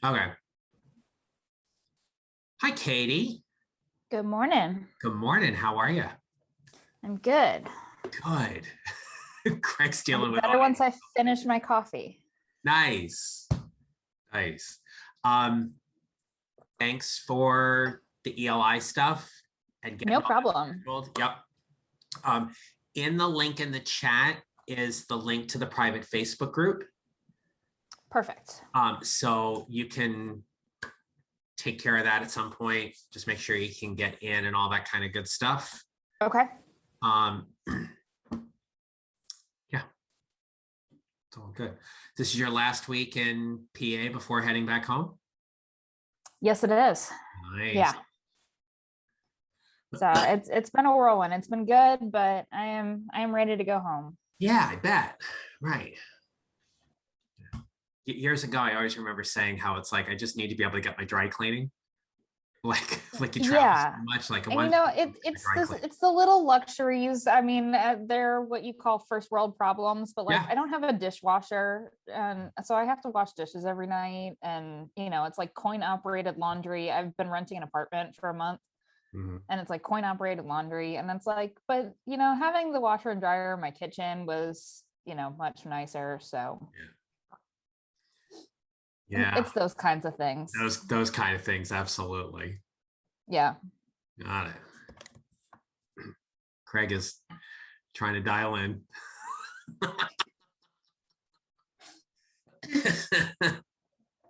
Okay. Hi, Katie. Good morning. Good morning. How are you? I'm good. Good. Craig's I'll dealing be with better all once I finish my coffee. nice. Nice. Um, Thanks for the ELI stuff and getting No all that problem. scheduled. Yep. Um, in the link in the chat is the link to the private Facebook group. Perfect. So you can take care of that at some point. Just make sure you can get in and all that kind of good stuff. Okay. Yeah, it's all good. This is your last week in PA before heading back home? Yes, it is. Nice. Yeah. So it's been a whirlwind. It's been good, but I am ready to go home. Yeah, I bet. Right. Years ago, I always remember saying how it's like I just need to be able to get my dry cleaning. Like you travel so much, like And it's the little luxuries. I mean, they're what you call first world problems, but like I don't have a dishwasher, and so I have to wash dishes every night. And it's like coin operated laundry. I've been renting an apartment for a month, and it's like coin operated laundry, and it's like, but having the washer and dryer in my kitchen was much nicer. So yeah, it's those kinds of things. Those kind of things, absolutely. Yeah. Got it. Craig is trying to dial in.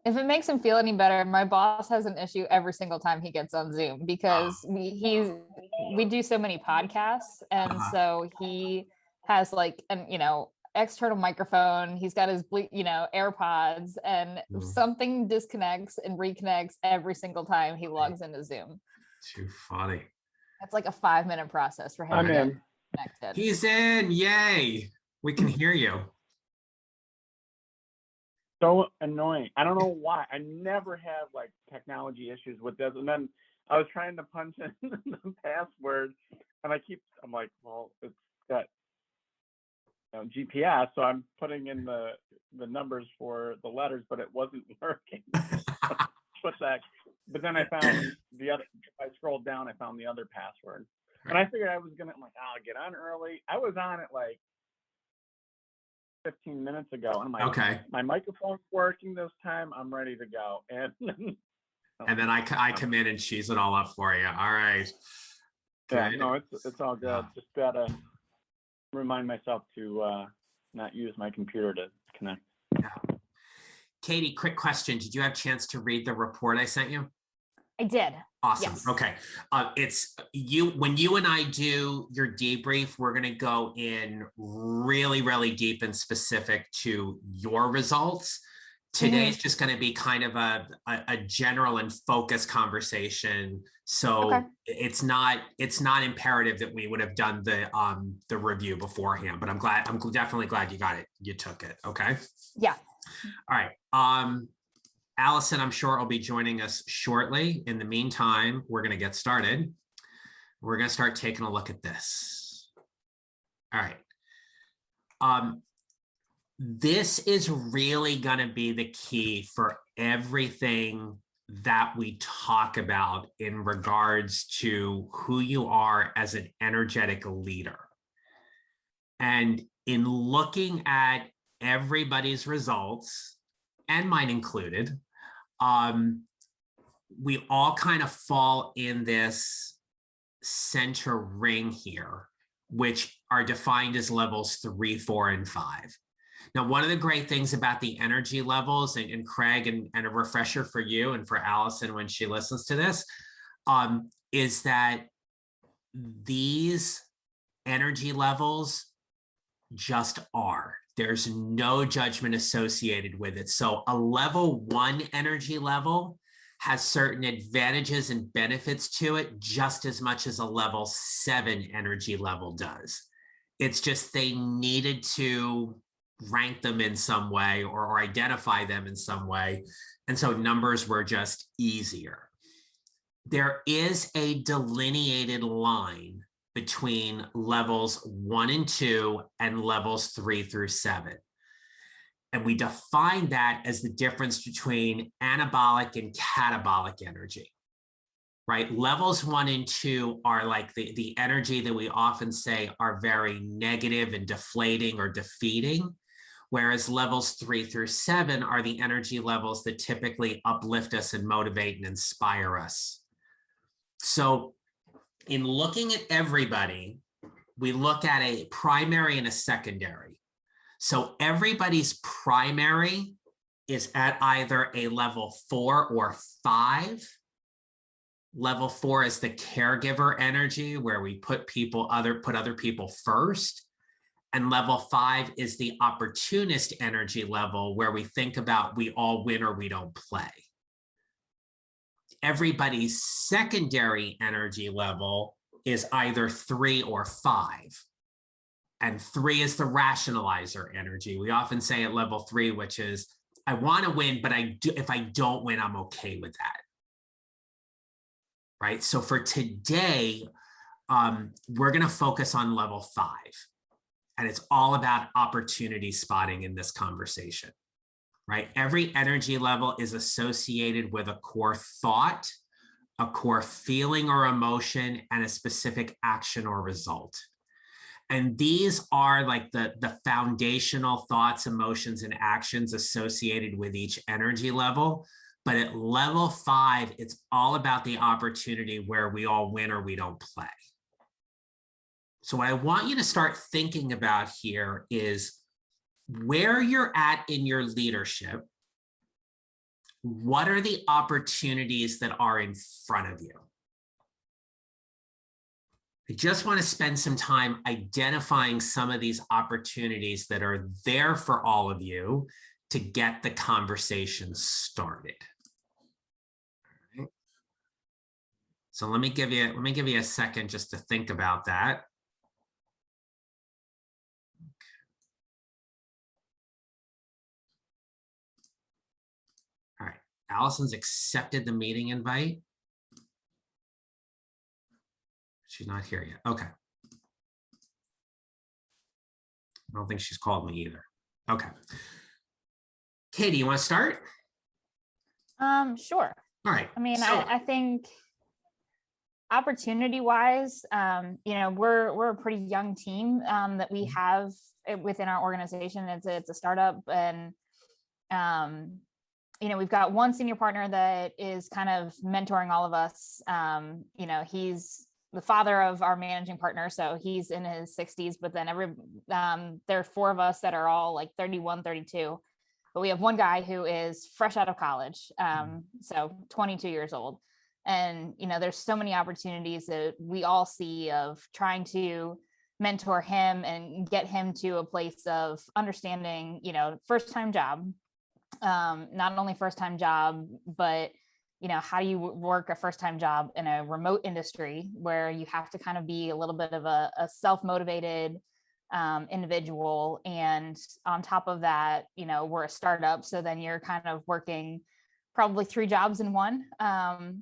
If it makes him feel any better, my boss has an issue every single time he gets on Zoom because we do so many podcasts, and so he has like an external microphone. He's got his AirPods, and something disconnects and reconnects every single time he logs into Zoom. Too funny. It's like a 5-minute process for him to get connected. He's in. Yay! We can hear you. So annoying. I don't know why. I never have like technology issues with this. And then I was trying to punch in the password, and I'm like, well, it's got GPS, so I'm putting in the numbers for the letters, but it wasn't working. But then I found the other. I scrolled down, I found the other password, and I figured I'm like, I'll get on early. I was on it like 15 minutes ago, and I'm like, okay, my microphone's working this time. I'm ready to go. And then I come in and cheese it all up for you. All right. Good. Yeah, no, it's all good. Just gotta remind myself to not use my computer to connect. Yeah. Katie, quick question. Did you have a chance to read the report I sent you? I did. Awesome. Yes. Okay. It's you when you and I do your debrief, we're going to go in really, really deep and specific to your results. Today's just going to be kind of a general and focused conversation. So it's not imperative that we would have done the review beforehand, but I'm definitely glad you took it. Okay. Yeah. All right. Allison, I'm sure will be joining us shortly. In the meantime, we're going to get started. We're going to start taking a look at this. All right. This is really going to be the key for everything that we talk about in regards to who you are as an energetic leader. And in looking at everybody's results, and mine included, we all kind of fall in this center ring here, which are defined as levels 3, 4, and 5. Now, one of the great things about the energy levels, and Craig, and a refresher for you and for Allison when she listens to this, is that these energy levels just are. There's no judgment associated with it. So a level 1 energy level has certain advantages and benefits to it just as much as a level 7 energy level does. It's just they needed to rank them in some way or identify them in some way. And so numbers were just easier. There is a delineated line between levels 1 and 2 and levels 3 through 7. And we define that as the difference between anabolic and catabolic energy, right? Levels 1 and 2 are like the energy that we often say are very negative and deflating or defeating, whereas levels 3 through 7 are the energy levels that typically uplift us and motivate and inspire us. So in looking at everybody, we look at a primary and a secondary. So everybody's primary is at either a level 4 or 5. Level 4 is the caregiver energy, where we put other people first. And level 5 is the opportunist energy level, where we think about we all win or we don't play. Everybody's secondary energy level is either 3 or 5. And 3 is the rationalizer energy. We often say at level 3, which is, I want to win, but if I don't win, I'm okay with that. Right? So for today, we're going to focus on level 5. And it's all about opportunity spotting in this conversation, right? Every energy level is associated with a core thought, a core feeling or emotion, and a specific action or result. And these are like the foundational thoughts, emotions, and actions associated with each energy level. But at level 5, it's all about the opportunity where we all win or we don't play. So what I want you to start thinking about here is where you're at in your leadership. What are the opportunities that are in front of you? I just want to spend some time identifying some of these opportunities that are there for all of you to get the conversation started. All right. So let me give you a second just to think about that. All right, Allison's accepted the meeting invite. She's not here yet. Okay. I don't think she's called me either. Okay. Katie, you want to start? Sure. All right. I mean, I think opportunity wise, we're a pretty young team that we have within our organization. It's a startup, and we've got one senior partner that is kind of mentoring all of us. He's the father of our managing partner, so he's in his 60s, but then there are 4 of us that are all like 31, 32, but we have one guy who is fresh out of college, so 22 years old. And there's so many opportunities that we all see of trying to mentor him and get him to a place of understanding, first-time job, not only first-time job, but how do you work a first-time job in a remote industry where you have to kind of be a little bit of a self-motivated individual. And on top of that, we're a startup. So then you're kind of working probably 3 jobs in one.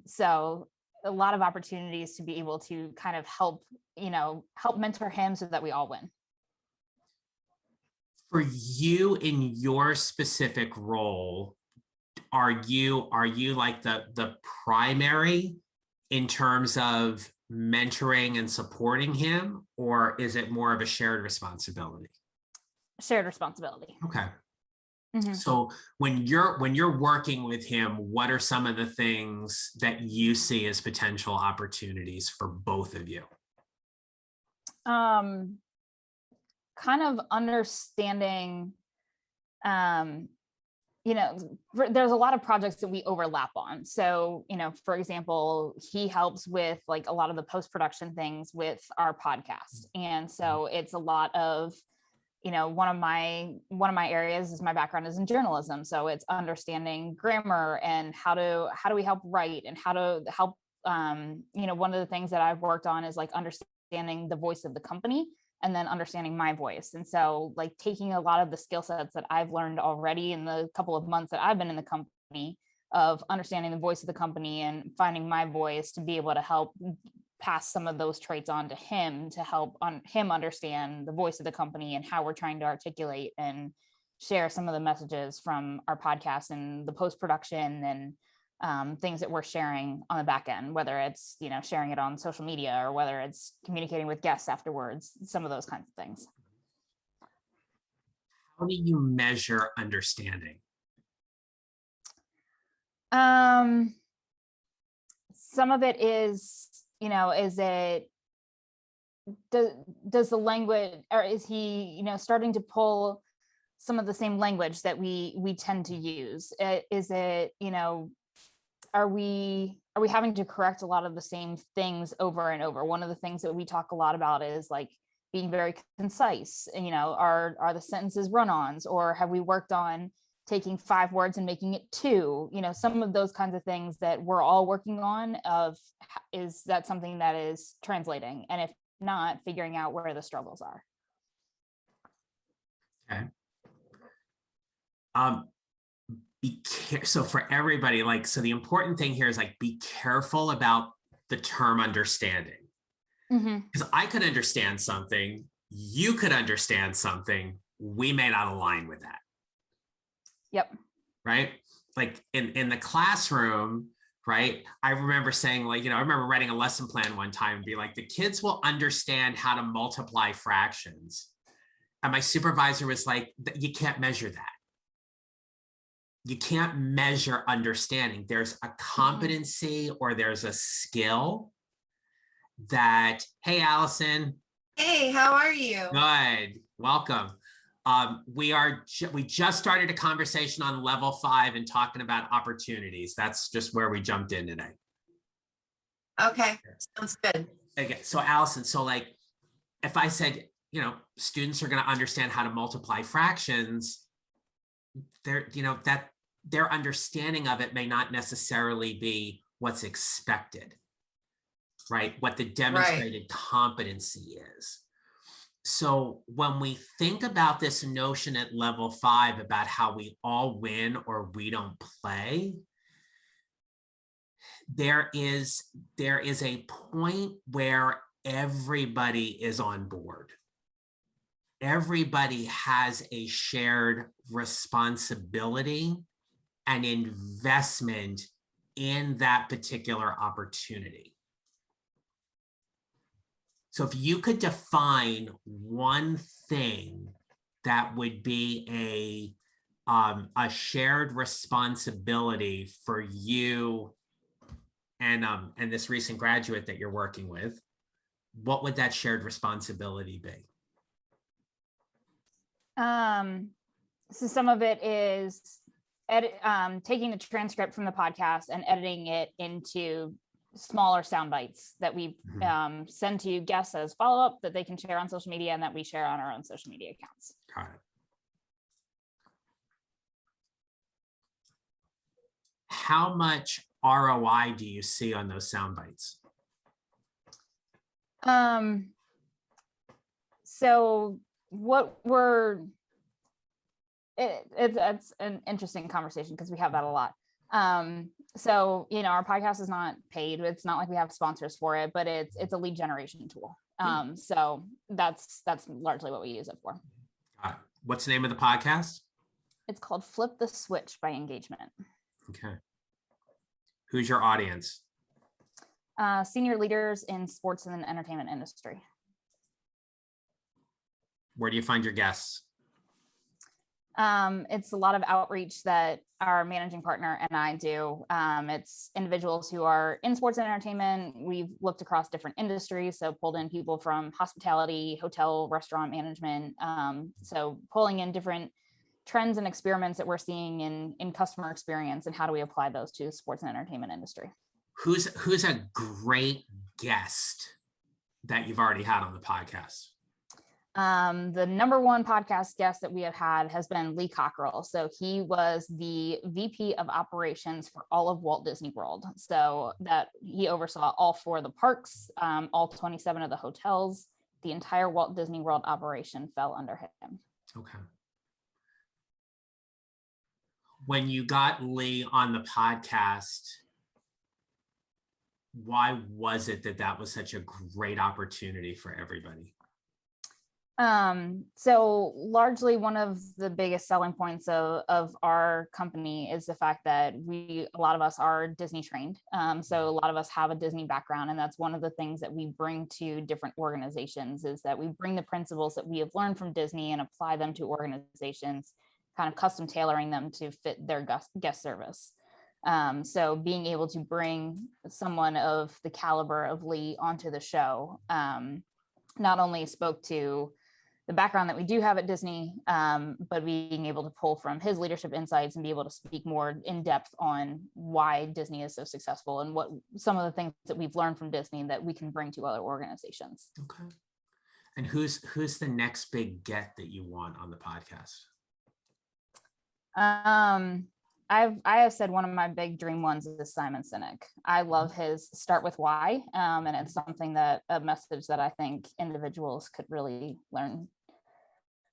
So a lot of opportunities to be able to kind of help mentor him so that we all win. For you in your specific role, are you like the primary in terms of mentoring and supporting him, or is it more of a shared responsibility? Shared responsibility. Okay. Mm-hmm. So when you're working with him, what are some of the things that you see as potential opportunities for both of you? Kind of understanding, there's a lot of projects that we overlap on. So, for example, he helps with like a lot of the post-production things with our podcast. And so it's a lot of, one of my areas is my background is in journalism. So it's understanding grammar and how do we help write and how to help, one of the things that I've worked on is like understanding the voice of the company and then understanding my voice. And so like taking a lot of the skill sets that I've learned already in the couple of months that I've been in the company of understanding the voice of the company and finding my voice to be able to help pass some of those traits on to him to help him understand the voice of the company and how we're trying to articulate and share some of the messages from our podcast and the post-production and things that we're sharing on the back end, whether it's, sharing it on social media or whether it's communicating with guests afterwards, some of those kinds of things. How do you measure understanding? Some of it is, is it, does the language, or is he, starting to pull some of the same language that we tend to use? Is it, are we having to correct a lot of the same things over and over? One of the things that we talk a lot about is like being very concise, and are the sentences run-ons, or have we worked on taking 5 words and making it 2? Some of those kinds of things that we're all working on, is that something that is translating, and if not, figuring out where the struggles are. Okay. So for everybody, so the important thing here is be careful about the term understanding. Because I could understand something, you could understand something, we may not align with that. Yep. Right? In the classroom, right? I remember saying I remember writing a lesson plan one time and be like, the kids will understand how to multiply fractions. And my supervisor was like, you can't measure that. You can't measure understanding. There's a competency or there's a skill that, hey, Allison. Hey, how are you? Good. Welcome. We just started a conversation on level 5 and talking about opportunities. That's just where we jumped in today. Okay, sounds good. Okay, so Allison, if I said, students are going to understand how to multiply fractions, their understanding of it may not necessarily be what's expected, right? What the demonstrated competency is. So when we think about this notion at level 5 about how we all win or we don't play, there is a point where everybody is on board. Everybody has a shared responsibility and investment in that particular opportunity. So if you could define one thing that would be a shared responsibility for you and this recent graduate that you're working with, what would that shared responsibility be? So some of it is taking the transcript from the podcast and editing it into smaller sound bites that we send to guests as follow-up that they can share on social media and that we share on our own social media accounts. Got it. How much ROI do you see on those sound bites? So what it's an interesting conversation because we have that a lot. So, our podcast is not paid. It's not like we have sponsors for it, but it's a lead generation tool. So that's largely what we use it for. What's the name of the podcast? It's called Flip the Switch by Engagement. Okay. Who's your audience? Senior leaders in sports and entertainment industry. Where do you find your guests? It's a lot of outreach that our managing partner and I do. It's individuals who are in sports and entertainment. We've looked across different industries, so pulled in people from hospitality, hotel, restaurant management. So pulling in different trends and experiments that we're seeing in customer experience and how do we apply those to the sports and entertainment industry. Who's a great guest that you've already had on the podcast? The number one podcast guest that we have had has been Lee Cockrell. So he was the VP of operations for all of Walt Disney World. So that he oversaw all 4 of the parks, all 27 of the hotels. The entire Walt Disney World operation fell under him. Okay. When you got Lee on the podcast, why was it that was such a great opportunity for everybody? So largely one of the biggest selling points of our company is the fact that a lot of us are Disney trained. So a lot of us have a Disney background, and that's one of the things that we bring to different organizations is that we bring the principles that we have learned from Disney and apply them to organizations, kind of custom tailoring them to fit their guest service. So being able to bring someone of the caliber of Lee onto the show, not only spoke to the background that we do have at Disney, but being able to pull from his leadership insights and be able to speak more in depth on why Disney is so successful and what some of the things that we've learned from Disney that we can bring to other organizations. Okay. And who's the next big get that you want on the podcast? I have said one of my big dream ones is Simon Sinek. I love his Start With Why, and it's something a message that I think individuals could really learn,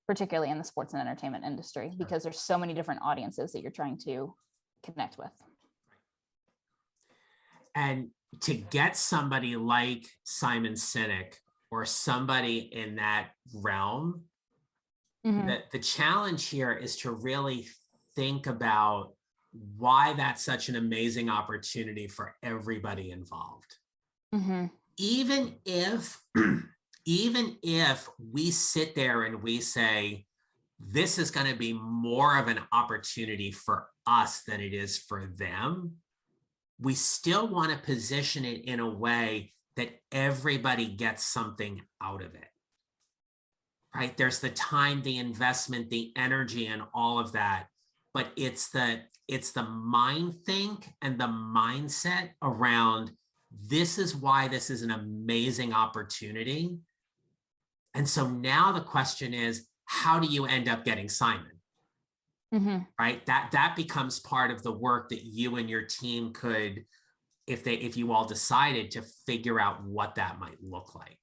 particularly in the sports and entertainment industry, because there's so many different audiences that you're trying to connect with. And to get somebody like Simon Sinek or somebody in that realm, the challenge here is to really think about why that's such an amazing opportunity for everybody involved. Even if we sit there and we say, this is going to be more of an opportunity for us than it is for them, we still want to position it in a way that everybody gets something out of it. Right? There's the time, the investment, the energy, and all of that. But it's the mind think and the mindset around, this is why this is an amazing opportunity. And so now the question is, how do you end up getting Simon? Right? That becomes part of the work that you and your team could, if you all decided to figure out what that might look like.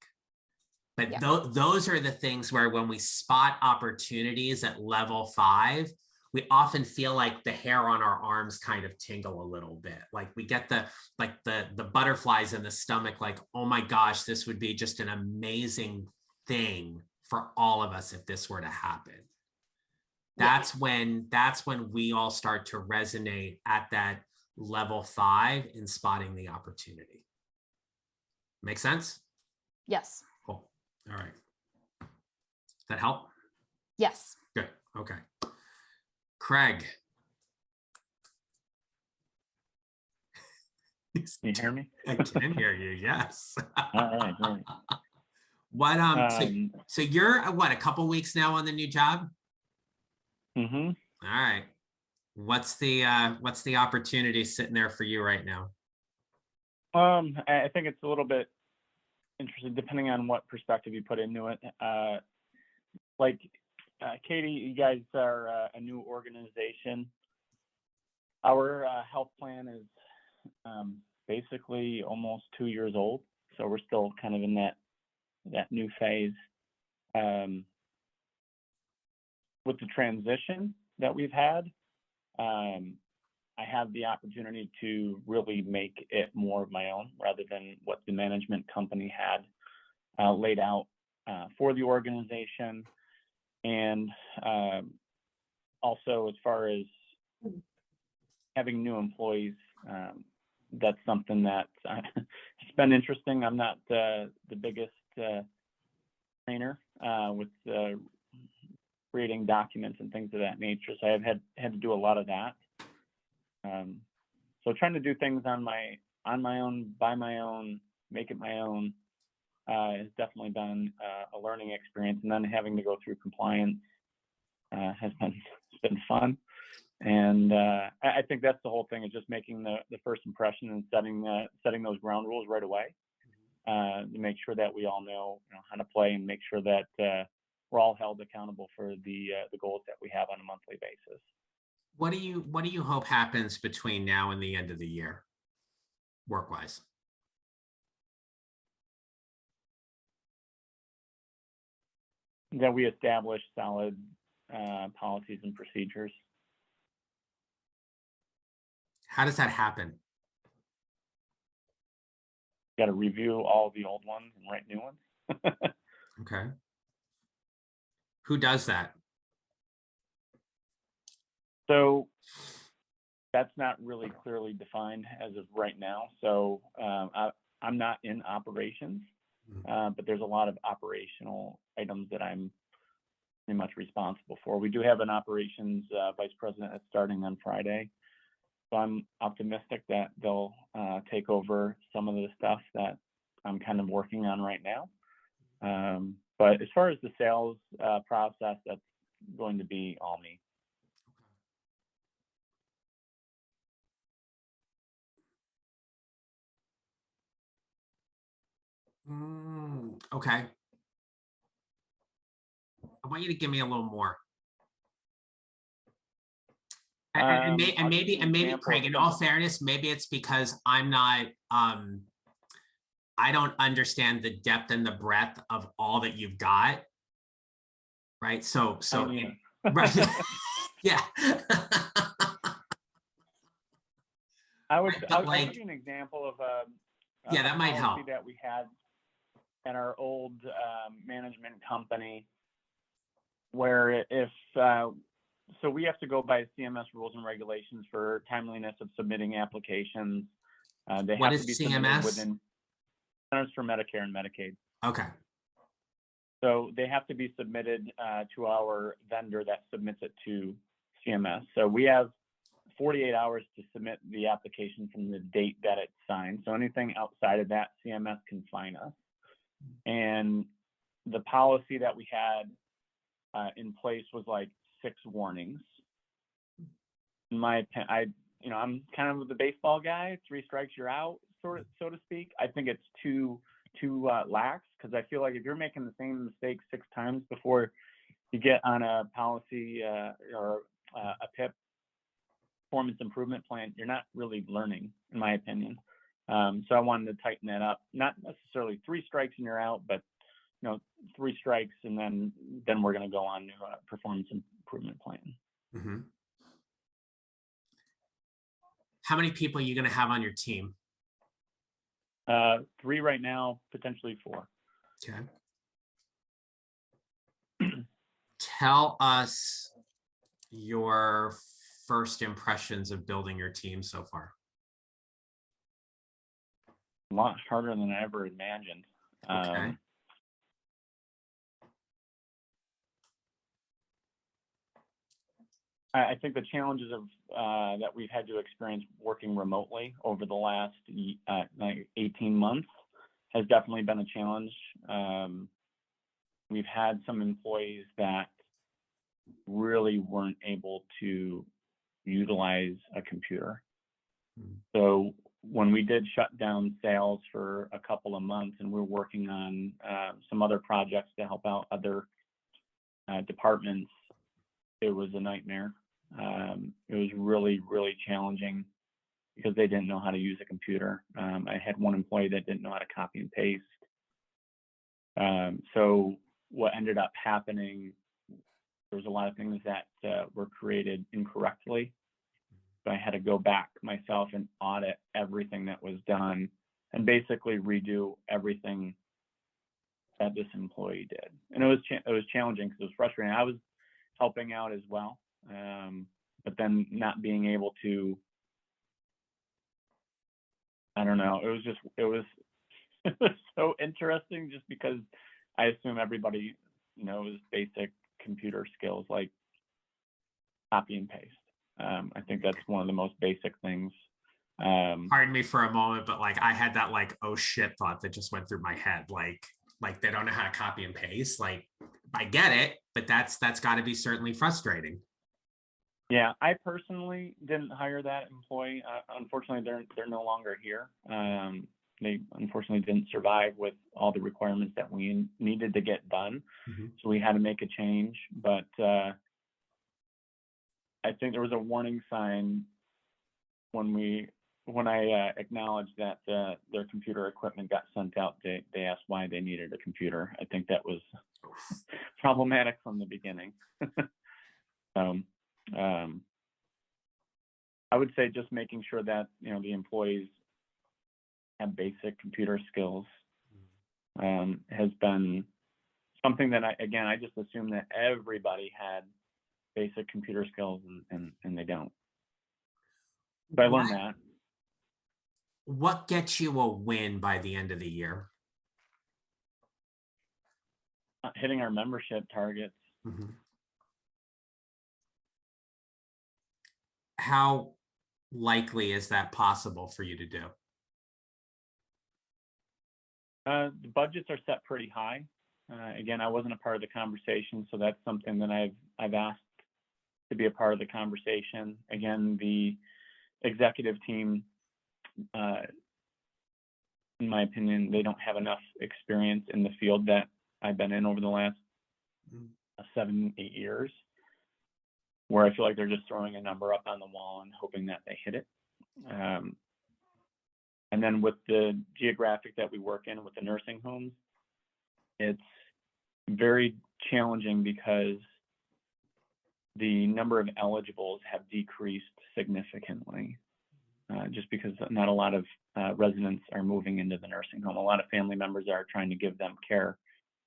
But those are the things where when we spot opportunities at level 5, we often feel like the hair on our arms kind of tingle a little bit. Like we get the butterflies in the stomach, like, oh my gosh, this would be just an amazing thing for all of us if this were to happen. That's when we all start to resonate at that level 5 in spotting the opportunity. Make sense? Yes. Cool. All right. That help? Yes. Good. Okay. Craig. Can you hear me? I can hear you. Yes. All right. What? So you're a couple weeks now on the new job? Mm-hmm. All right. What's the opportunity sitting there for you right now? I think it's a little bit interesting depending on what perspective you put into it. Katie, you guys are a new organization. Our health plan is basically almost 2 years old, so we're still kind of in that new phase. With the transition that we've had, I have the opportunity to really make it more of my own rather than what the management company had laid out for the organization. And also, as far as having new employees, that's something that it's been interesting. I'm not the biggest trainer with creating documents and things of that nature, so I've had to do a lot of that. So trying to do things on my own, by my own, make it my own, has definitely been a learning experience. And then having to go through compliance has been fun. And I think that's the whole thing, is just making the first impression and setting those ground rules right away to make sure that we all know how to play, and make sure that we're all held accountable for the goals that we have on a monthly basis. What do you hope happens between now and the end of the year, work-wise? That we establish solid policies and procedures. How does that happen? Got to review all the old ones and write new ones. Okay. Who does that? So that's not really clearly defined as of right now. So I'm not in operations, but there's a lot of operational items that I'm pretty much responsible for. We do have an operations vice president that's starting on Friday. So I'm optimistic that they'll take over some of the stuff that I'm kind of working on right now. But as far as the sales process, that's going to be all me. Okay. I want you to give me a little more. And maybe Craig, in all fairness, maybe it's because I'm not, I don't understand the depth and the breadth of all that you've got. Right. So right. Yeah. I'll like, give you an example of yeah, that might help. That we had at our old management company, where if so we have to go by CMS rules and regulations for timeliness of submitting applications. They what have is to be CMS? submitted within Centers for Medicare and Medicaid. Okay. So they have to be submitted to our vendor that submits it to CMS. So we have 48 hours to submit the application from the date that it's signed. So anything outside of that, CMS can fine us. And the policy that we had in place was like 6 warnings. In my opinion, I'm kind of the baseball guy. 3 strikes, you're out, sort of, so to speak. I think it's too lax, because I feel like if you're making the same mistake 6 times before you get on a policy or a PIP, performance improvement plan, you're not really learning, in my opinion. So I wanted to tighten that up. Not necessarily 3 strikes and you're out, but 3 strikes and then we're going to go on to a performance improvement plan. Mm-hmm. How many people are you going to have on your team? 3 right now, potentially 4. Okay. Tell us your first impressions of building your team so far. A lot harder than I ever imagined. Okay. I think the challenges of that we've had to experience working remotely over the last 18 months has definitely been a challenge. We've had some employees that really weren't able to utilize a computer. So when we did shut down sales for a couple of months and we're working on some other projects to help out other departments, it was a nightmare. It was really, really challenging because they didn't know how to use a computer. I had one employee that didn't know how to copy and paste. So what ended up happening, there was a lot of things that were created incorrectly. So I had to go back myself and audit everything that was done and basically redo everything that this employee did. And it was challenging because it was frustrating. I was helping out as well, but then not being able to, I don't know, it was so interesting just because I assume everybody knows basic computer skills like copy and paste. I think that's one of the most basic things. Pardon me for a moment, but like I had that like, oh shit thought that just went through my head. Like they don't know how to copy and paste. Like I get it, but that's got to be certainly frustrating. Yeah, I personally didn't hire that employee. Unfortunately, they're no longer here. They unfortunately didn't survive with all the requirements that we needed to get done. Mm-hmm. So we had to make a change. But I think there was a warning sign when I acknowledged that their computer equipment got sent out. They asked why they needed a computer. I think that was problematic from the beginning. I would say just making sure that the employees have basic computer skills has been something that I just assumed that everybody had basic computer skills, and they don't. But I learned that. What gets you a win by the end of the year? Hitting our membership targets. Mm-hmm. How likely is that possible for you to do? The budgets are set pretty high. Again, I wasn't a part of the conversation, so that's something that I've asked to be a part of the conversation. Again, the executive team, in my opinion, they don't have enough experience in the field that I've been in over the last 7-8 years, where I feel like they're just throwing a number up on the wall and hoping that they hit it. And then with the geographic that we work in with the nursing homes, it's very challenging because the number of eligibles have decreased significantly, just because not a lot of residents are moving into the nursing home. A lot of family members are trying to give them care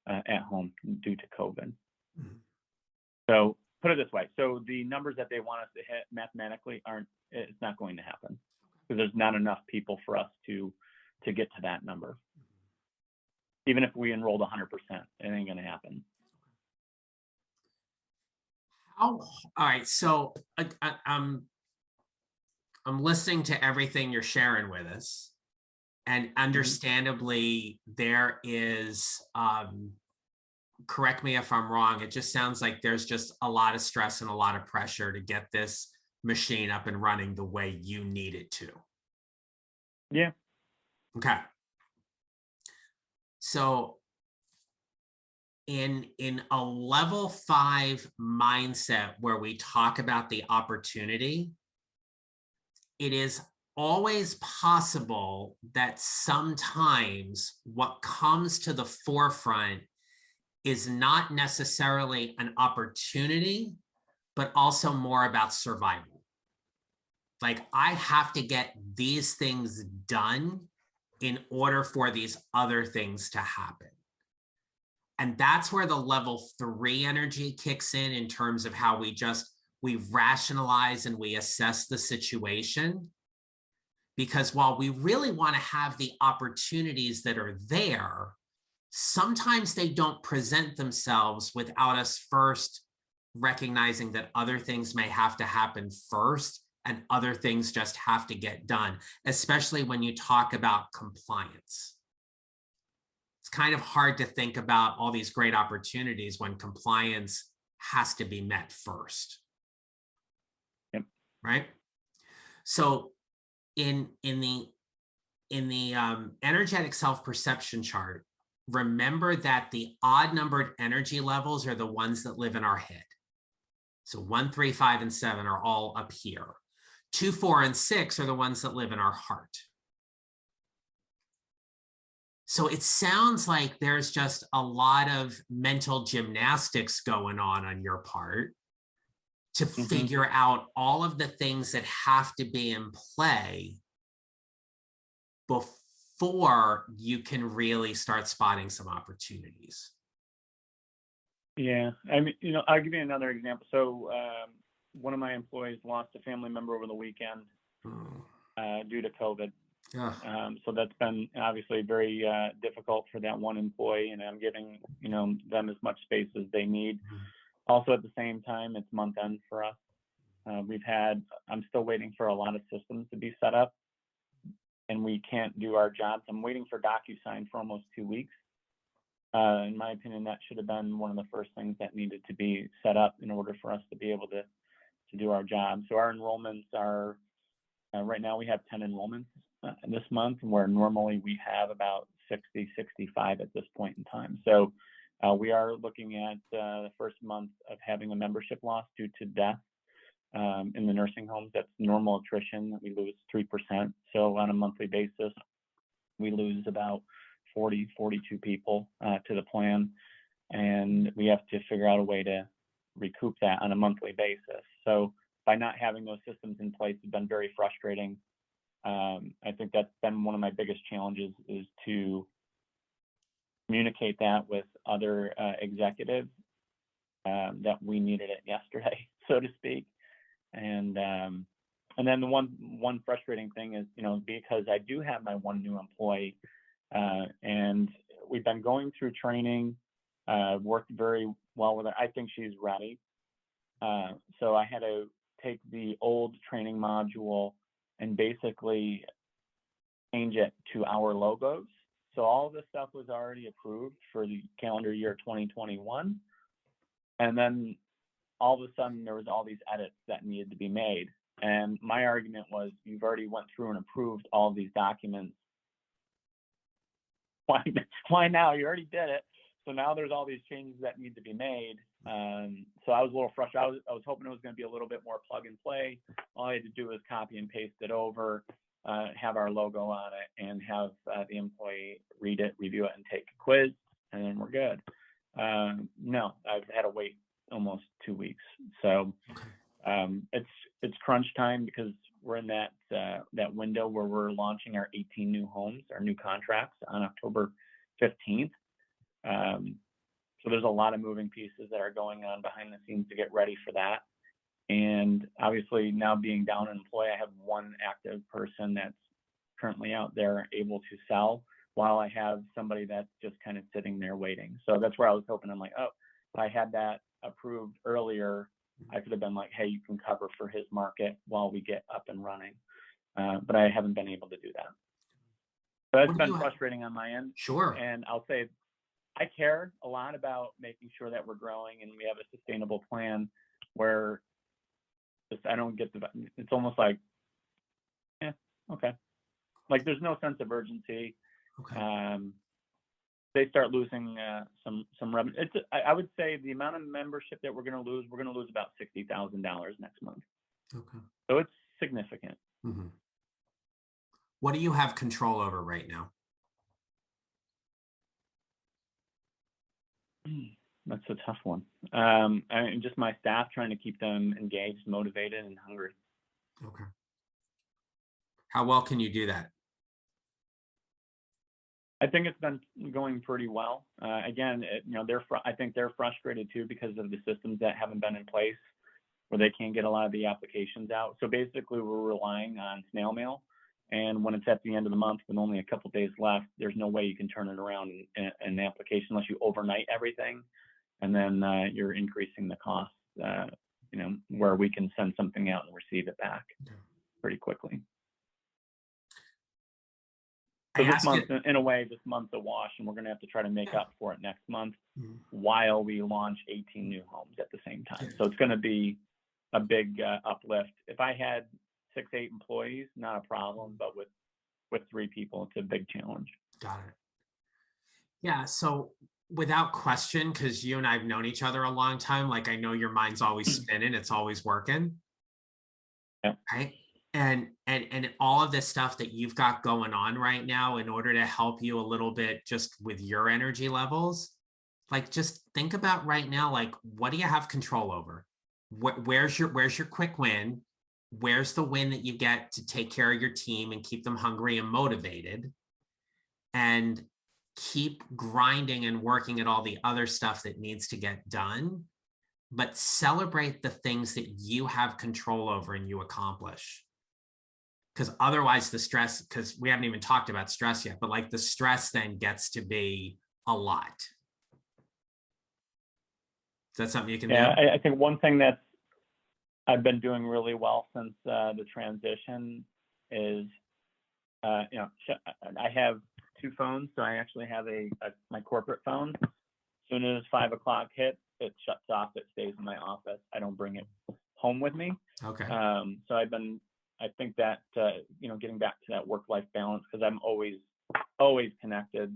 at home due to COVID. Mm-hmm. So put it this way. So the numbers that they want us to hit mathematically it's not going to happen, because there's not enough people for us to get to that number. Even if we enrolled 100%, it ain't going to happen. All right. So I'm listening to everything you're sharing with us, and understandably there is, correct me if I'm wrong, it just sounds like there's just a lot of stress and a lot of pressure to get this machine up and running the way you need it to. Yeah. Okay. So in a level 5 mindset where we talk about the opportunity, it is always possible that sometimes what comes to the forefront is not necessarily an opportunity, but also more about survival. Like, I have to get these things done in order for these other things to happen. And that's where the level 3 energy kicks in terms of how we rationalize and we assess the situation. Because while we really want to have the opportunities that are there, sometimes they don't present themselves without us first recognizing that other things may have to happen first and other things just have to get done, especially when you talk about compliance. It's kind of hard to think about all these great opportunities when compliance has to be met first. Yep. Right? So in the energetic self-perception chart, remember that the odd numbered energy levels are the ones that live in our head. So 1, 3, 5, and 7 are all up here. 2, 4, and 6 are the ones that live in our heart. So it sounds like there's just a lot of mental gymnastics going on your part to figure out all of the things that have to be in play before you can really start spotting some opportunities. Yeah, I mean, I'll give you another example. So one of my employees lost a family member over the weekend due to COVID. So that's been obviously very difficult for that one employee, and I'm giving them as much space as they need. Also, at the same time, it's month end for us. I'm still waiting for a lot of systems to be set up, and we can't do our jobs. I'm waiting for DocuSign for almost 2 weeks. In my opinion, that should have been one of the first things that needed to be set up in order for us to be able to do our job. So our enrollments are, right now we have 10 enrollments this month, where normally we have about 60, 65 at this point in time. So we are looking at the first month of having a membership loss due to death in the nursing homes. That's normal attrition. We lose 3%. So on a monthly basis, we lose about 40, 42 people to the plan. And we have to figure out a way to recoup that on a monthly basis. So by not having those systems in place, it's been very frustrating. I think that's been one of my biggest challenges, is to communicate that with other executives that we needed it yesterday, so to speak. And then the one frustrating thing is, because I do have my one new employee, and we've been going through training, worked very well with her. I think she's ready. So I had to take the old training module and basically change it to our logos. So all of this stuff was already approved for the calendar year 2021. And then all of a sudden there was all these edits that needed to be made. And my argument was, you've already went through and approved all of these documents. Why now? You already did it. So now there's all these changes that need to be made. So I was a little frustrated. I was hoping it was going to be a little bit more plug and play. All I had to do was copy and paste it over, have our logo on it, and have the employee read it, review it, and take a quiz, and then we're good. No, I've had to wait almost 2 weeks. So it's crunch time, because we're in that window where we're launching our 18 new homes, our new contracts, on October 15th. So there's a lot of moving pieces that are going on behind the scenes to get ready for that. And obviously now being down an employee, I have one active person that's currently out there able to sell, while I have somebody that's just kind of sitting there waiting. So that's where I was hoping. I'm like, oh, if I had that approved earlier, I could have been like, hey, you can cover for his market while we get up and running. But I haven't been able to do that. So that's been frustrating on my end. Sure. And I'll say, I care a lot about making sure that we're growing and we have a sustainable plan where I don't get it's almost like, okay. Like there's no sense of urgency. Okay. They start losing some revenue. I would say the amount of membership that we're going to lose about $60,000 next month. Okay. So it's significant. Mm-hmm. What do you have control over right now? That's a tough one. And just my staff, trying to keep them engaged, motivated, and hungry. Okay. How well can you do that? I think it's been going pretty well. Again, I think they're frustrated too because of the systems that haven't been in place, where they can't get a lot of the applications out. So basically, we're relying on snail mail. And when it's at the end of the month, with only a couple of days left, there's no way you can turn it around in an application unless you overnight everything, and then you're increasing the cost. Where we can send something out and receive it back pretty quickly. So this month, in a way, this month's a wash, and we're going to have to try to make up for it next month while we launch 18 new homes at the same time. So it's going to be a big uplift. If I had 6-8 employees, not a problem, but with 3 people, it's a big challenge. Got it. Yeah. So without question, because you and I have known each other a long time, like I know your mind's always spinning, it's always working. Yeah. Right. And all of this stuff that you've got going on right now, in order to help you a little bit just with your energy levels, like just think about right now, like what do you have control over? Where's your quick win? Where's the win that you get to take care of your team and keep them hungry and motivated, and keep grinding and working at all the other stuff that needs to get done, but celebrate the things that you have control over and you accomplish. Because otherwise the stress, because we haven't even talked about stress yet, but like the stress then gets to be a lot. Is that something you can do? I think one thing that I've been doing really well since the transition is, I have 2 phones. So I actually have my corporate phone. As soon as 5 o'clock hits, it shuts off. It stays in my office. I don't bring it home with me. Okay. So I think that, getting back to that work-life balance, because I'm always connected.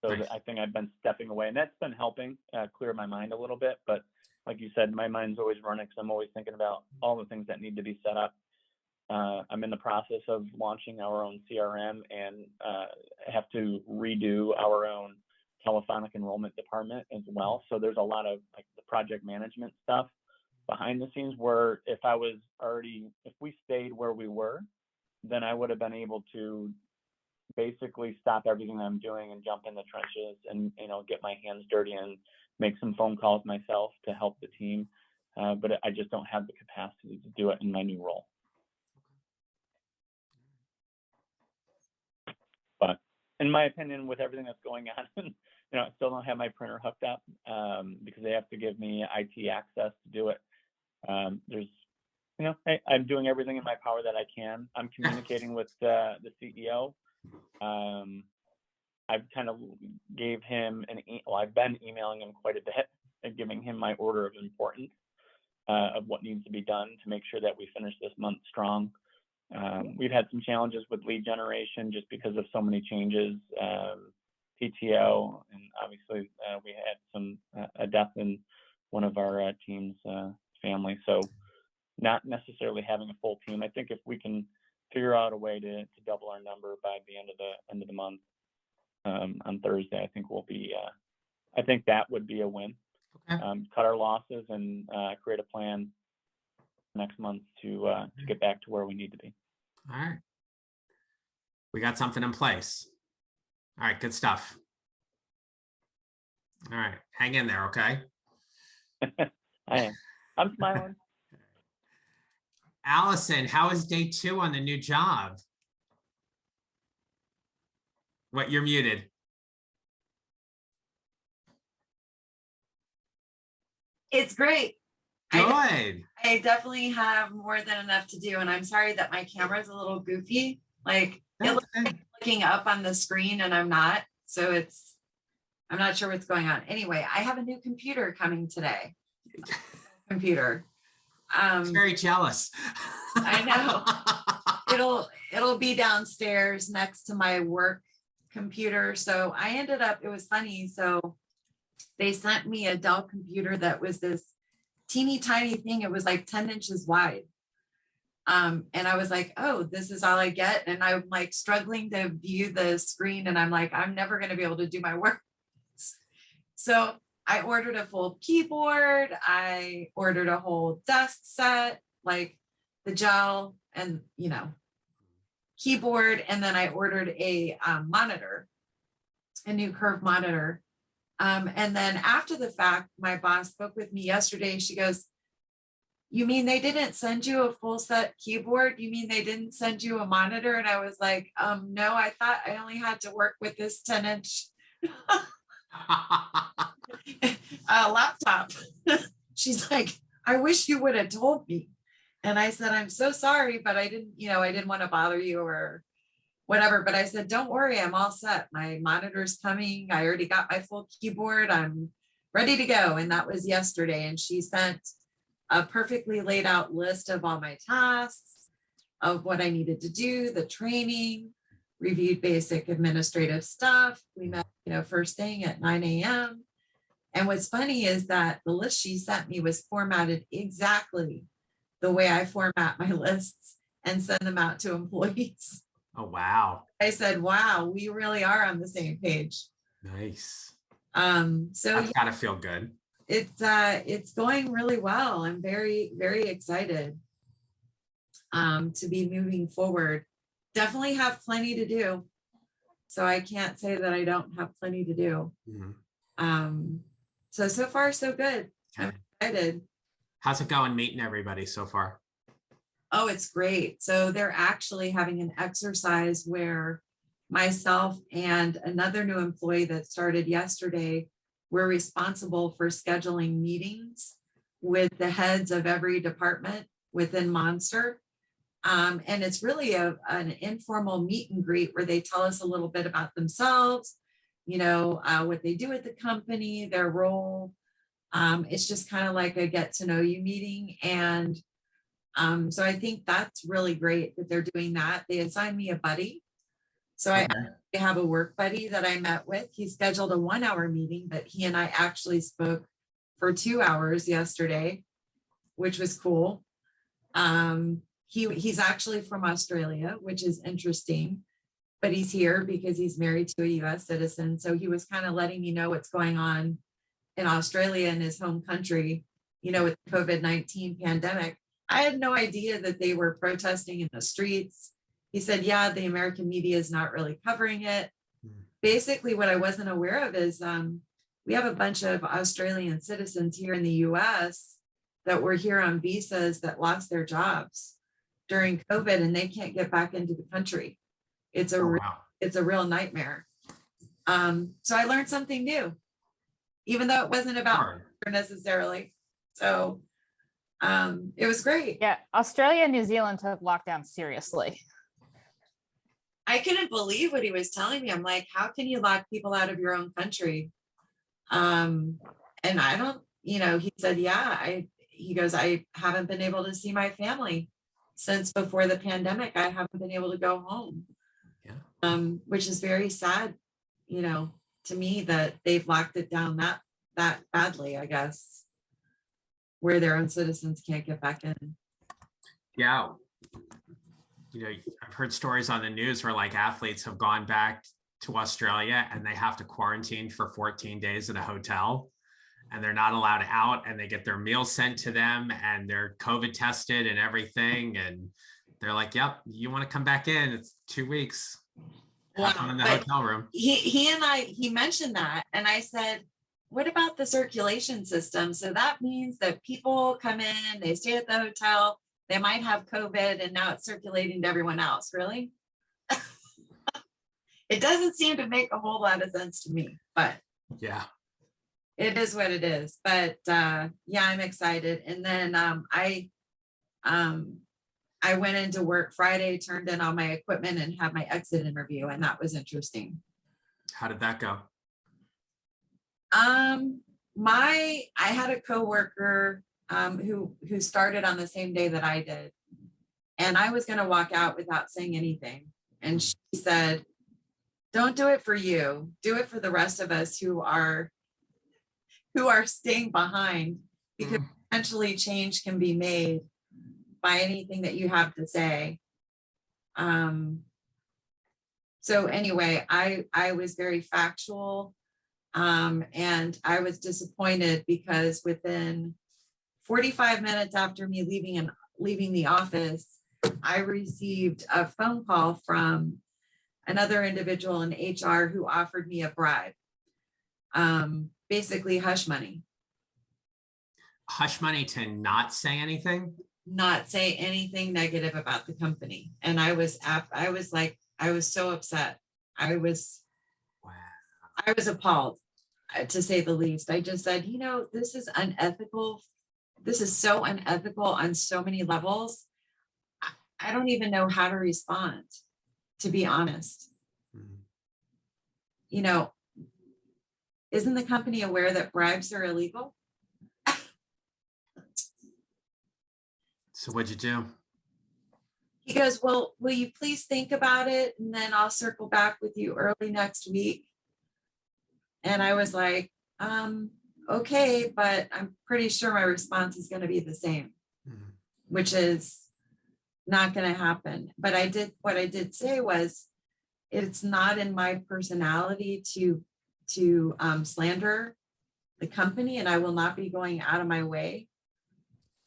So Nice. I think I've been stepping away, and that's been helping clear my mind a little bit. But like you said, my mind's always running, because I'm always thinking about all the things that need to be set up. I'm in the process of launching our own CRM, and have to redo our own telephonic enrollment department as well. So there's a lot of like the project management stuff behind the scenes, where if we stayed where we were, then I would have been able to basically stop everything that I'm doing and jump in the trenches and, get my hands dirty and make some phone calls myself to help the team. But I just don't have the capacity to do it in my new role. But in my opinion, with everything that's going on, I still don't have my printer hooked up because they have to give me IT access to do it. I'm doing everything in my power that I can. I'm communicating with the CEO. I've kind of gave him I've been emailing him quite a bit and giving him my order of importance of what needs to be done to make sure that we finish this month strong. We've had some challenges with lead generation just because of so many changes, PTO, and obviously we had a death in one of our team's family. So not necessarily having a full team. I think if we can figure out a way to double our number by the end of the month on Thursday, I think we'll be. I think that would be a win. Okay. Cut our losses and create a plan next month to get back to where we need to be. All right. We got something in place. All right, good stuff. All right, hang in there, okay? I am. I'm smiling. Allison, how is day 2 on the new job? What, you're muted. It's great. Good. I definitely have more than enough to do. And I'm sorry that my camera is a little goofy. Like it looks like I'm looking up on the screen and I'm not. So I'm not sure what's going on. Anyway, I have a new computer coming today. Computer. I'm very jealous. I know. It'll be downstairs next to my work computer. So I ended up, it was funny. So they sent me a Dell computer that was this teeny tiny thing. It was like 10 inches wide. And I was like, oh, this is all I get. And I'm like struggling to view the screen. And I'm like, I'm never going to be able to do my work. So I ordered a full keyboard. I ordered a whole desk set, like the gel and, keyboard. And then I ordered a monitor, a new curved monitor. And then after the fact, my boss spoke with me yesterday. She goes, you mean they didn't send you a full set keyboard? You mean they didn't send you a monitor? And I was like, no, I thought I only had to work with this 10-inch laptop. She's like, I wish you would have told me. And I said, I'm so sorry, but I didn't want to bother you or whatever. But I said, don't worry, I'm all set. My monitor's coming. I already got my full keyboard. I'm ready to go. And that was yesterday. And she sent a perfectly laid out list of all my tasks, of what I needed to do, the training, reviewed basic administrative stuff. We met, first thing at 9 a.m. And what's funny is that the list she sent me was formatted exactly the way I format my lists and send them out to employees. Oh, wow. I said, wow, we really are on the same page. Nice. So That's gotta feel good. It's going really well. I'm very, very excited to be moving forward. Definitely have plenty to do. So I can't say that I don't have plenty to do. Mm-hmm. So far, so good. Okay. I'm excited. How's it going meeting everybody so far? Oh, it's great. So they're actually having an exercise where myself and another new employee that started yesterday, we're responsible for scheduling meetings with the heads of every department within Monster. And it's really an informal meet and greet where they tell us a little bit about themselves, what they do at the company, their role. It's just kind of like a get to know you meeting. And so I think that's really great that they're doing that. They assigned me a buddy. So I have a work buddy that I met with. He scheduled a 1-hour meeting, but he and I actually spoke for 2 hours yesterday, which was cool. He's actually from Australia, which is interesting, but he's here because he's married to a US citizen. So he was kind of letting me know what's going on in Australia in his home country, with the COVID-19 pandemic. I had no idea that they were protesting in the streets he said, yeah, the American media is not really covering it. Hmm. Basically, what I wasn't aware of is we have a bunch of Australian citizens here in the US that were here on visas that lost their jobs during COVID and they can't get back into the country. It's Oh, a wow. it's a real nightmare. So I learned something new, even though it wasn't about Sure. necessarily. So it was great. Yeah, Australia and New Zealand took lockdown seriously. I couldn't believe what he was telling me. I'm like, how can you lock people out of your own country? And I don't, he said, yeah, he goes, I haven't been able to see my family since before the pandemic. I haven't been able to go home. Yeah. Which is very sad, to me that they've locked it down that badly, I guess, where their own citizens can't get back in. Yeah. I've heard stories on the news where like athletes have gone back to Australia and they have to quarantine for 14 days in a hotel and they're not allowed out and they get their meals sent to them and they're COVID tested and everything. And they're like, yep, you want to come back in, it's 2 weeks. Have fun in the hotel room. He mentioned that. And I said, what about the circulation system? So that means that people come in, they stay at the hotel, they might have COVID and now it's circulating to everyone else. Really? It doesn't seem to make a whole lot of sense to me, but yeah, it is what it is. But yeah, I'm excited. And then I went into work Friday, turned in all my equipment and had my exit interview. And that was interesting. how did that go? I had a coworker who started on the same day that I did. And I was going to walk out without saying anything. And she said, don't do it for you. Do it for the rest of us who are staying behind, because potentially change can be made by anything that you have to say. So anyway, I was very factual. And I was disappointed because within 45 minutes after me leaving the office, I received a phone call from another individual in HR who offered me a bribe, basically hush money. Hush money to not say anything? Not say anything negative about the company. And I was so upset. I was appalled, to say the least. I just said, this is unethical. This is so unethical on so many levels. I don't even know how to respond, to be honest. Isn't the company aware that bribes are illegal? So what'd you do? He goes, well, will you please think about it? And then I'll circle back with you early next week. And I was like, okay, but I'm pretty sure my response is going to be the same, which is not going to happen. But what I did say was, it's not in my personality to slander the company, and I will not be going out of my way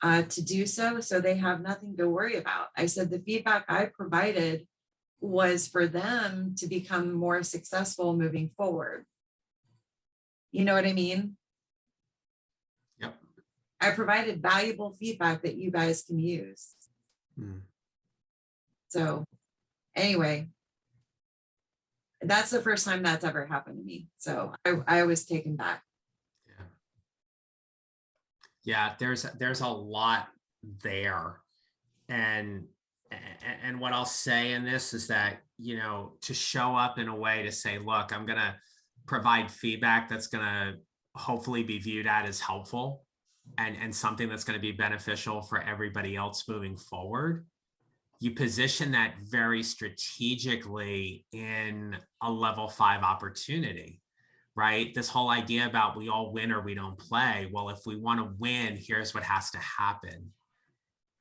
to do so. So they have nothing to worry about. I said the feedback I provided was for them to become more successful moving forward. You know what I mean? Yep. I provided valuable feedback that you guys can use. So anyway, that's the first time that's ever happened to me. So I was taken back. Yeah, there's a lot there. And what I'll say in this is that, to show up in a way to say, look, I'm going to provide feedback that's going to hopefully be viewed as helpful and something that's going to be beneficial for everybody else moving forward. You position that very strategically in a level 5 opportunity, right? This whole idea about we all win or we don't play. Well, if we want to win, here's what has to happen,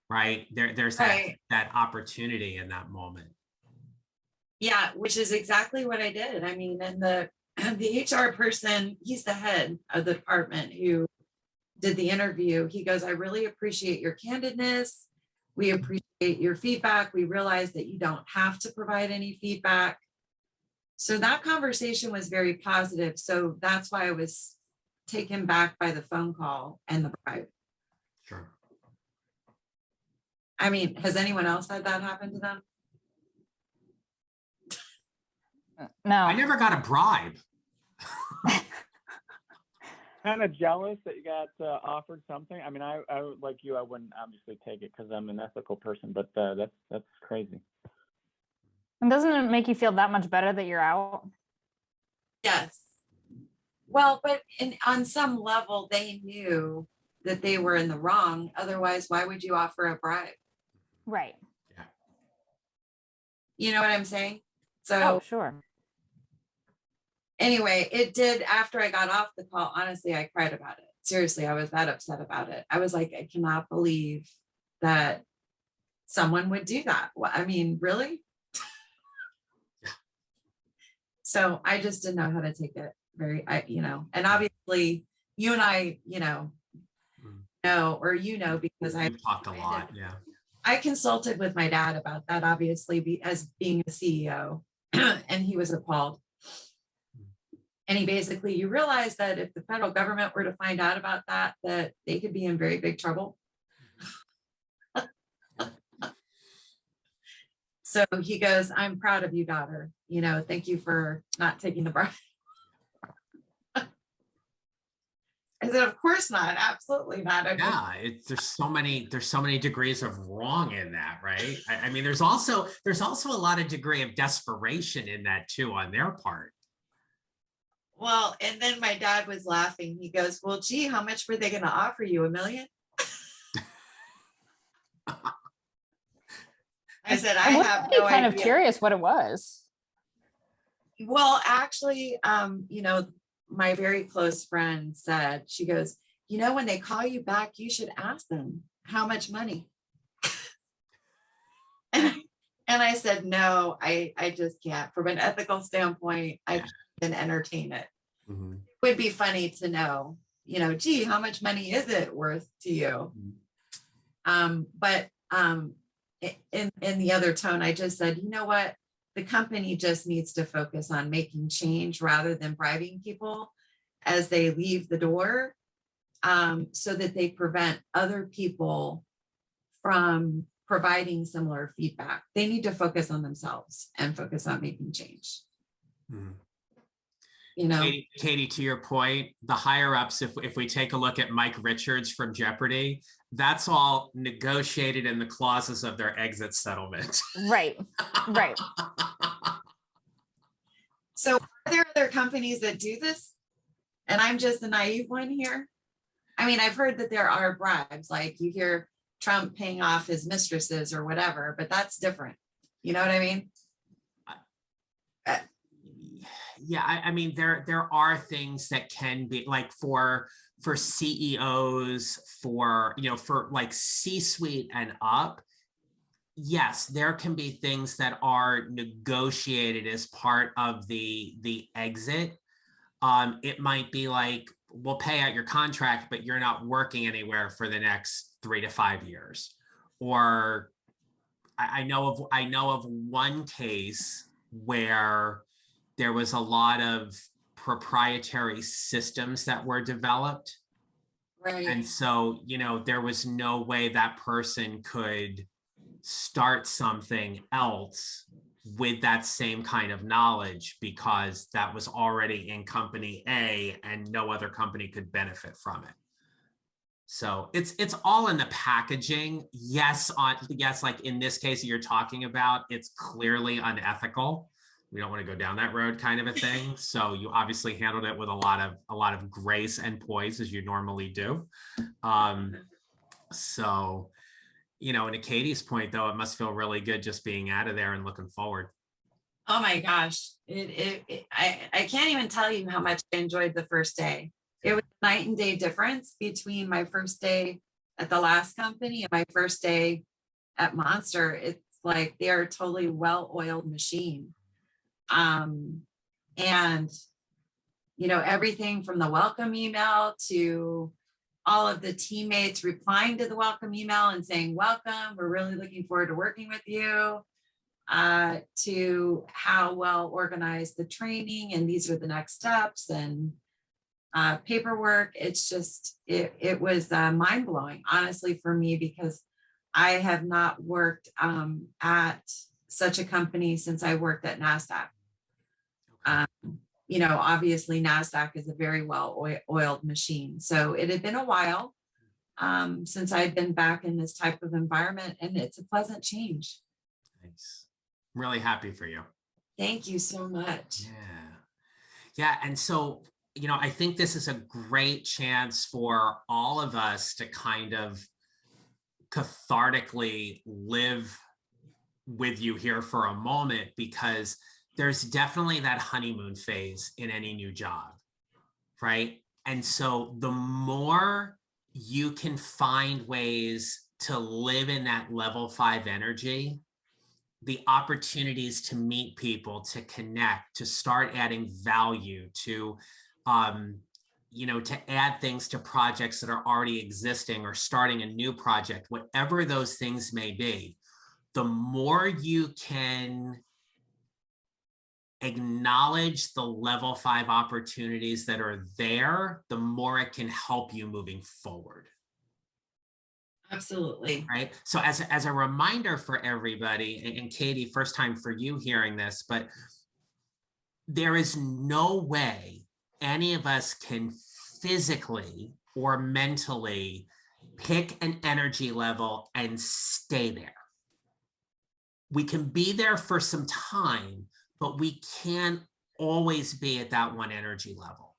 right? There's Right. that opportunity in that moment. Yeah, which is exactly what I did. I mean, and the HR person, he's the head of the department who did the interview. He goes, I really appreciate your candidness. We appreciate your feedback. We realize that you don't have to provide any feedback. So that conversation was very positive. So that's why I was taken back by the phone call and the bribe. Sure. I mean, has anyone else had that happen to them? No. I never got a bribe. Kind of jealous that you got offered something. I mean, I like you, I wouldn't obviously take it because I'm an ethical person, but that's crazy. And doesn't it make you feel that much better that you're out? Yes. Well, but on some level, they knew that they were in the wrong. Otherwise, why would you offer a bribe? Right. Yeah. You know what I'm saying? So Oh, sure. anyway, it did, after I got off the call, honestly, I cried about it. Seriously, I was that upset about it. I was like, I cannot believe that someone would do that. I mean, really? So I just didn't know how to take it and obviously you and I, because We've talked a lot. Yeah. I consulted with my dad about that, obviously, as being a CEO, and he was appalled. And he basically, you realize that if the federal government were to find out about that they could be in very big trouble. So he goes, I'm proud of you, daughter. Thank you for not taking the bribe. I said, of course not. Absolutely not. Yeah, there's so many degrees of wrong in that, right? I mean, there's also a lot of degree of desperation in that too on their part. Well, and then my dad was laughing. He goes, well, gee, how much were they going to offer you? $1 million? I said, I have no idea. Kind of curious what it was. Well, actually, my very close friend said, she goes, when they call you back, you should ask them how much money. and I said, no, I just can't. From an ethical standpoint, I can't entertain it. Mm-hmm. It would be funny to know, gee, how much money is it worth to you? But in the other tone, I just said, you know what? The company just needs to focus on making change rather than bribing people as they leave the door, so that they prevent other people from providing similar feedback. They need to focus on themselves and focus on making change. Mm-hmm. Katie, to your point, the higher ups, if we take a look at Mike Richards from Jeopardy, that's all negotiated in the clauses of their exit settlement. Right. So are there other companies that do this? And I'm just the naive one here. I mean, I've heard that there are bribes, like you hear Trump paying off his mistresses or whatever, but that's different. You know what I mean? Yeah, I mean, there are things that can be like for CEOs, for like C-suite and up. Yes, there can be things that are negotiated as part of the exit. It might be like, we'll pay out your contract, but you're not working anywhere for the next 3 to 5 years. Or I know of one case where there was a lot of proprietary systems that were developed. Right. And so, there was no way that person could start something else with that same kind of knowledge, because that was already in company A and no other company could benefit from it. So it's all in the packaging. Yes, like in this case that you're talking about, it's clearly unethical. We don't want to go down that road, kind of a thing. So you obviously handled it with a lot of grace and poise, as you normally do. So, and to Katie's point, though, it must feel really good just being out of there and looking forward. Oh my gosh, I can't even tell you how much I enjoyed the first day. It was a night and day difference between my first day at the last company and my first day at Monster. It's like they are a totally well-oiled machine. And everything from the welcome email to all of the teammates replying to the welcome email and saying, welcome, we're really looking forward to working with you, to how well organized the training, and these are the next steps, and paperwork. It's just, it was mind blowing, honestly, for me, because I have not worked at such a company since I worked at NASDAQ. You know, obviously NASDAQ is a very well oiled machine. So it had been a while since I'd been back in this type of environment, and it's a pleasant change. Nice. Really happy for you. Thank you so much. Yeah. Yeah. And so, you know, I think this is a great chance for all of us to kind of cathartically live with you here for a moment, because there's definitely that honeymoon phase in any new job, right? And so the more you can find ways to live in that level 5 energy, the opportunities to meet people, to connect, to start adding value, to you know, to add things to projects that are already existing or starting a new project, whatever those things may be, the more you can acknowledge the level 5 opportunities that are there, the more it can help you moving forward. Absolutely. Right. So as a reminder for everybody, and Katie, first time for you hearing this, but there is no way any of us can physically or mentally pick an energy level and stay there. We can be there for some time, but we can't always be at that one energy level.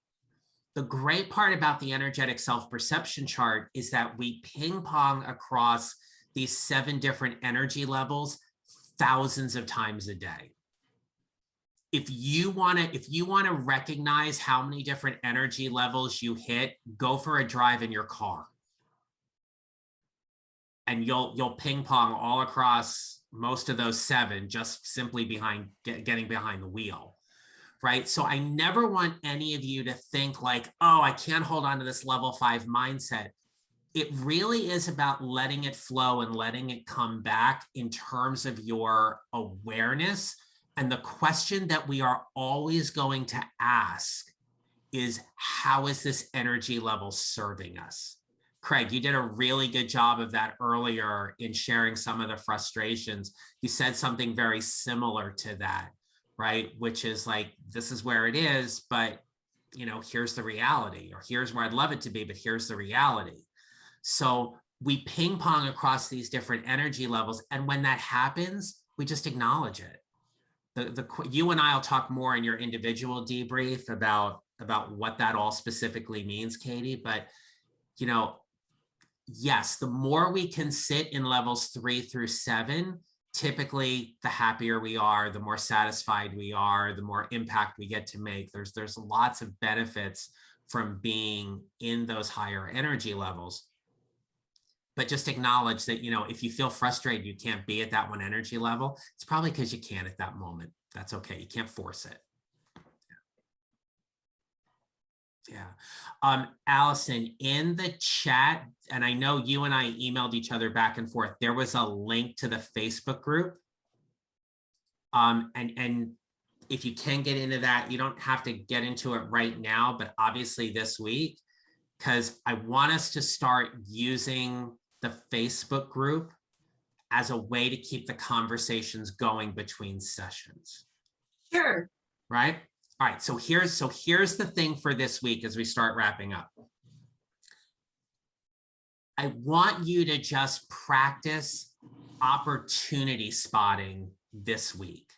The great part about the energetic self-perception chart is that we ping pong across these 7 different energy levels thousands of times a day. If you want to recognize how many different energy levels you hit, go for a drive in your car. And you'll ping pong all across most of those 7, just simply getting behind the wheel, right? So I never want any of you to think like, oh, I can't hold on to this level 5 mindset. It really is about letting it flow and letting it come back in terms of your awareness. And the question that we are always going to ask is, how is this energy level serving us? Craig, you did a really good job of that earlier in sharing some of the frustrations. You said something very similar to that, right? Which is like, this is where it is, but you know, here's the reality, or here's where I'd love it to be, but here's the reality. So we ping pong across these different energy levels. And when that happens, we just acknowledge it. You and I will talk more in your individual debrief about what that all specifically means, Katie. But, you know, yes, the more we can sit in levels 3 through 7, typically the happier we are, the more satisfied we are, the more impact we get to make. There's lots of benefits from being in those higher energy levels. But just acknowledge that, you know, if you feel frustrated, you can't be at that one energy level, it's probably because you can't at that moment. That's okay. You can't force it. Yeah. Allison, in the chat, and I know you and I emailed each other back and forth, there was a link to the Facebook group. And if you can get into that, you don't have to get into it right now, but obviously this week, because I want us to start using the Facebook group as a way to keep the conversations going between sessions. Sure. Right? All right, so here's the thing for this week as we start wrapping up. I want you to just practice opportunity spotting this week.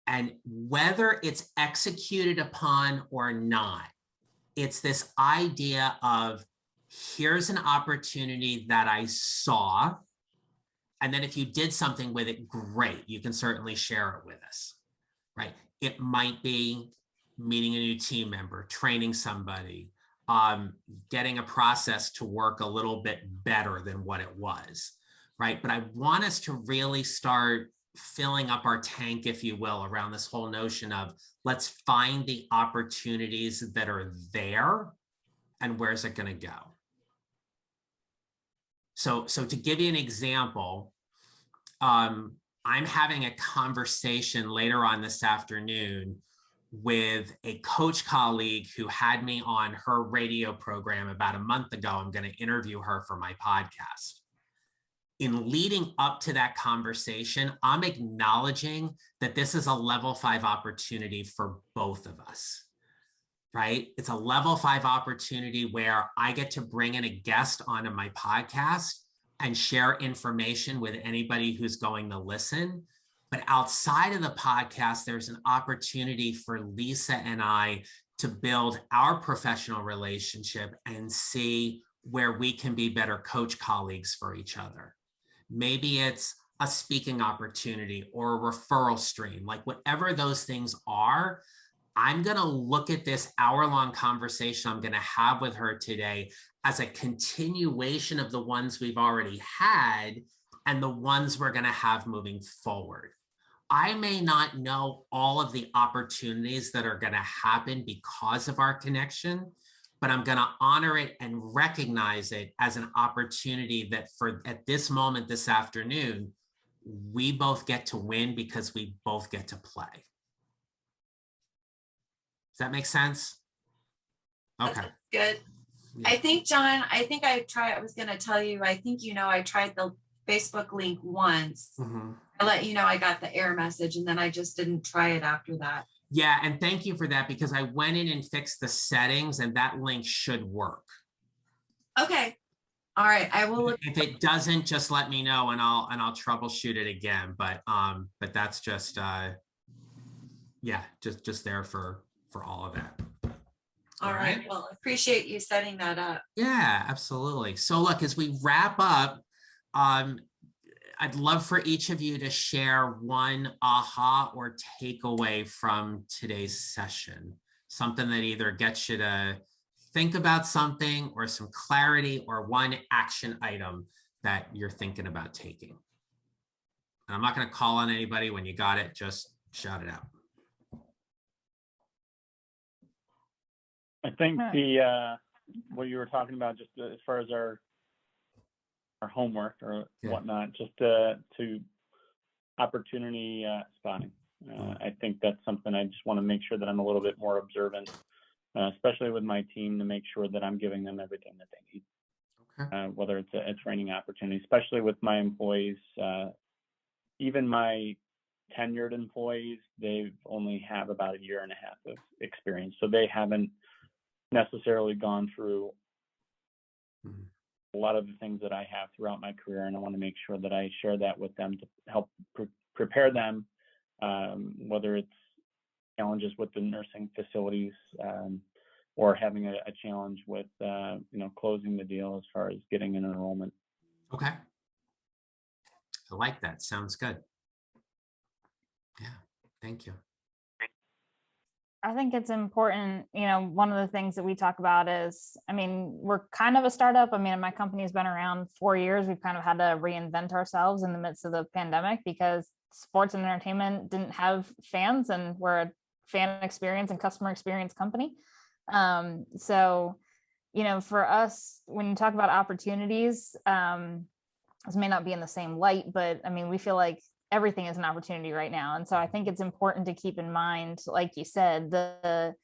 And whether it's executed upon or not, it's this idea of, here's an opportunity that I saw. And then if you did something with it, great, you can certainly share it with us, right? It might be meeting a new team member, training somebody, getting a process to work a little bit better than what it was, right? But I want us to really start filling up our tank, if you will, around this whole notion of, let's find the opportunities that are there and where's it going to go? So to give you an example, I'm having a conversation later on this afternoon with a coach colleague who had me on her radio program about a month ago. I'm going to interview her for my podcast. In leading up to that conversation, I'm acknowledging that this is a level 5 opportunity for both of us, right? It's a level 5 opportunity where I get to bring in a guest onto my podcast and share information with anybody who's going to listen. But outside of the podcast, there's an opportunity for Lisa and I to build our professional relationship and see where we can be better coach colleagues for each other. Maybe it's a speaking opportunity or a referral stream, like whatever those things are. I'm going to look at this hour-long conversation I'm going to have with her today as a continuation of the ones we've already had and the ones we're going to have moving forward. I may not know all of the opportunities that are going to happen because of our connection, but I'm going to honor it and recognize it as an opportunity that at this moment this afternoon, we both get to win because we both get to play. Does that make sense? Okay. That's good. Yeah. I think, John, I was going to tell you, I think, I tried the Facebook link once. Mm-hmm. I let you know I got the error message and then I just didn't try it after that. Yeah. And thank you for that, because I went in and fixed the settings and that link should work. Okay. All right. I will. If it doesn't, just let me know and I'll troubleshoot it again. But that's just, just there for all of that. All right. Well, appreciate you setting that up. Yeah, absolutely. So look, as we wrap up, I'd love for each of you to share one aha or takeaway from today's session, something that either gets you to think about something or some clarity or one action item that you're thinking about taking. And I'm not going to call on anybody. When you got it, just shout it out. I think what you were talking about, just as far as our homework or whatnot, just to opportunity spotting. I think that's something I just want to make sure that I'm a little bit more observant, especially with my team, to make sure that I'm giving them everything that they need. Okay. Whether it's a training opportunity, especially with my employees, even my tenured employees, they've only have about 1.5 years of experience, so they haven't necessarily gone through a lot of the things that I have throughout my career, and I want to make sure that I share that with them to help prepare them, whether it's challenges with the nursing facilities or having a challenge with closing the deal as far as getting an enrollment. Okay, I like that. Sounds good. Yeah, thank you. I think it's important, one of the things that we talk about is, we're kind of a startup. My company's been around 4 years. We've kind of had to reinvent ourselves in the midst of the pandemic because sports and entertainment didn't have fans, and we're a fan experience and customer experience company. So, for us, when you talk about opportunities, this may not be in the same light, but we feel like everything is an opportunity right now. And so I think it's important to keep in mind, like you said, the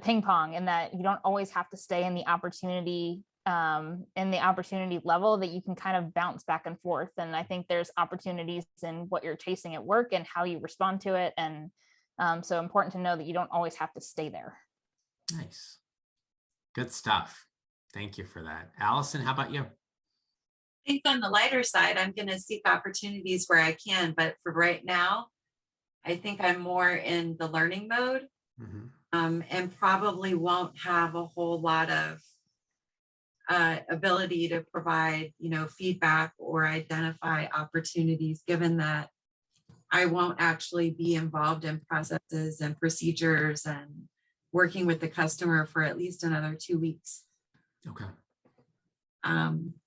ping pong, and that you don't always have to stay in the opportunity level, that you can kind of bounce back and forth. And I think there's opportunities in what you're chasing at work and how you respond to it. And so important to know that you don't always have to stay there. Nice. Good stuff. Thank you for that. Allison, how about you? I think on the lighter side, I'm going to seek opportunities where I can, but for right now, I think I'm more in the learning mode, and probably won't have a whole lot of ability to provide, feedback or identify opportunities, given that I won't actually be involved in processes and procedures and working with the customer for at least another 2 weeks. Okay.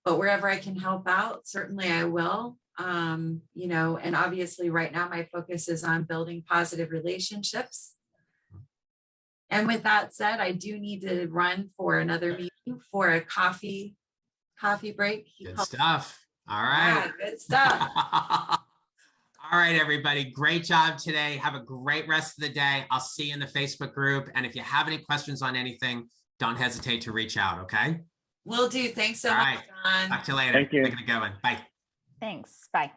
But wherever I can help out, certainly I will, and obviously right now my focus is on building positive relationships And with that said, I do need to run for another meeting for a coffee break. Good stuff. All right. Yeah, good stuff. All right, everybody. Great job today. Have a great rest of the day. I'll see you in the Facebook group. And if you have any questions on anything, don't hesitate to reach out. Okay. Will do. Thanks so All much, right. John. Talk to you later. Thank you. Make it a good one. Bye. Thanks. Bye.